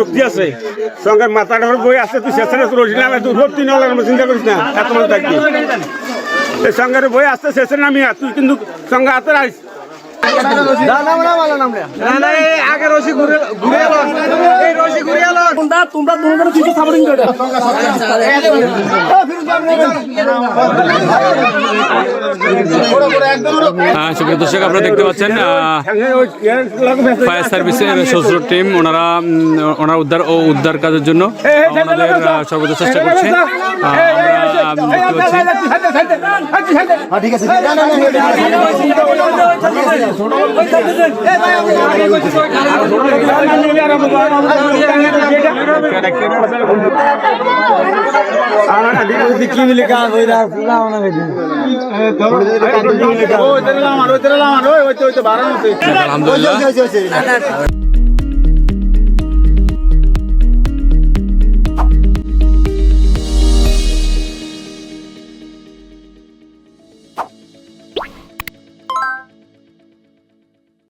শক্তি আছে সঙ্গে মাথাটা বই আছে তুই শেষ রসিলাম তিন চিন্তা করিস না এত মানুষ থাকবি সঙ্গে বই আসতে শেষে নামিয়া তুই কিন্তু সঙ্গে হাতে রাখিস আগে রশি ঘুরে রশি ঘুরে তোমরা সাপোর্টিং করে সুপ্রিয় দর্শক আপনারা দেখতে পাচ্ছেন ফায়ার সার্ভিসের সশস্ত্র টিম ওনারা উদ্ধার কাজের জন্য ওনাদের সর্বোচ্চ চেষ্টা করছে আলহামদুলিল্লাহ